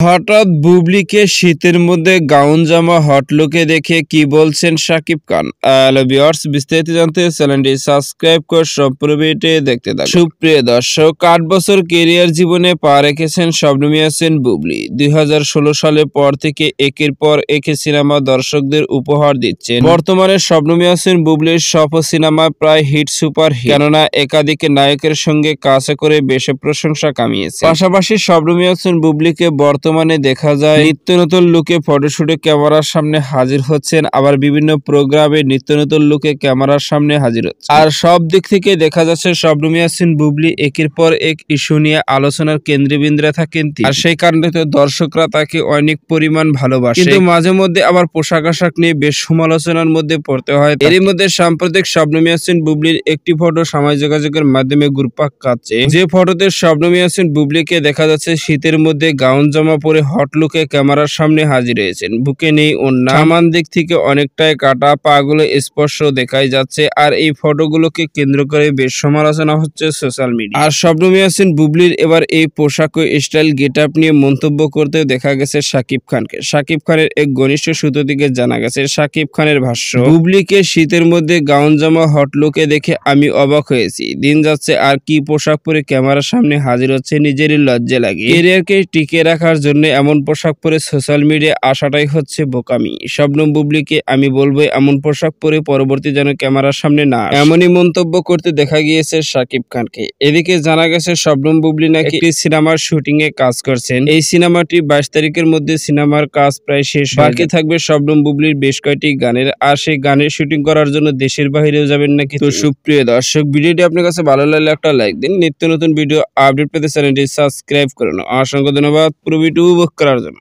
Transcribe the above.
হঠাৎ বুবলিকে শীতের মধ্যে গাউন জামা হট লুকে দেখে কি বলছেন শাকিব খান। হ্যালো ভিউয়ার্স, বিস্তারিত জানতে চ্যানেলটি সাবস্ক্রাইব করে সম্পূর্ণ ভিডিওটি দেখতে থাকুন। সুপ্রিয় দর্শক, 8 বছর ক্যারিয়ার জীবনে পা রেখেছেন শবনম ইয়াসমিন বুবলি। 2016 সালের পর থেকে একের পর এক সিনেমা দর্শকদের উপহার দিচ্ছেন। বর্তমানে শবনম ইয়াসমিন বুবলির সব সিনেমা প্রায় হিট সুপার হিট, কেননা একাধিক নায়কের সঙ্গে কাজ করে বেশ প্রশংসা কামিয়েছে। পাশাপাশি শবনম ইয়াসমিন বুবলিকে বর্তমানে দেখা যায় নিত্য নতুন লুকে ফটোশুটে ক্যামেরার সামনে হাজির হচ্ছেন, আবার বিভিন্ন প্রোগ্রামে নিত্য নতুন লুকে ক্যামেরার সামনে হাজির হচ্ছে। আর সব দিক থেকে দেখা যাচ্ছে শবনম ইয়াসমিন বুবলি একের পর এক ইস্যু নিয়ে আলোচনার কেন্দ্রবিন্দুতে থাকেন, আর সেই কারণে দর্শকরা তাকে অনেক পরিমাণ ভালোবাসে। কিন্তু মাঝে মধ্যে আবার পোশাক আশাক নিয়ে বেশ সমালোচনার মধ্যে পড়তে হয়। এরই মধ্যে সাম্প্রতিক শবনম ইয়াসমিন বুবলির একটি ফটো সামাজিক যোগাযোগের মাধ্যমে ঘুরপাক খাচ্ছে, যে ফটোতে শবনম ইয়াসমিন বুবলিকে দেখা যাচ্ছে শীতের মধ্যে গাউন জামা পরে হট লুকে ক্যামেরার সামনে হাজির হয়েছেন। বুকে নেই ওড়না, সামান দিক থেকে অনেকটাই কাটা, পা গুলো স্পর্শ দেখাই যাচ্ছে। আর এই ফটোগুলোকে কেন্দ্র করে বেশ সমালোচনা হচ্ছে সোশ্যাল মিডিয়া। আর শবনম ইয়াসমিন বুবলির এবার এই পোশাক ও স্টাইল গেট আপ নিয়ে মন্তব্য করতে দেখা গেছে শাকিব খানকে। শাকিব খানের এক ঘনিষ্ঠ সূত্র থেকে জানা গেছে, শাকিব খানের ভাষ্য, বুবলিকে শীতের মধ্যে গাউন জামা হট লুকে দেখে আমি অবাক হয়েছি। দিন যাচ্ছে আর কি পোশাক পরে ক্যামেরার সামনে হাজির হচ্ছে, নিজেরই লজ্জা লাগে। ক্যারিয়ারকে টিকে রাখার জন্য এমন পোশাক পরে সোশ্যাল মিডিয়া আসাটাই হচ্ছে বোকামি। শবনম বুবলিকে আমি বলবো এমন পোশাক পরে পরবর্তী যেন ক্যামেরার সামনে না, এমনই মন্তব্য করতে দেখা গিয়েছে শাকিব খানকে। এদিকে জানা গেছে শবনম বুবলি নাকি একটি সিনেমার শুটিং এ কাজ করছেন। এই সিনেমাটি 22 তারিখের মধ্যে সিনেমার কাজ প্রায় শেষ, বাকি থাকবে শবনম বুবলির বেশ কয়েকটি গানের। আর সেই গানের শুটিং করার জন্য দেশের বাইরেও যাবেন নাকি। তো সুপ্রিয় দর্শক, ভিডিওটি আপনার কাছে ভালো লাগলে একটা লাইক দিন। নিত্য নতুন ভিডিও আপডেট পেতে চ্যানেলটি সাবস্ক্রাইব করুন। অসংখ্য ধন্যবাদ পুরো ভিডিও উপভোগ করার জন্য।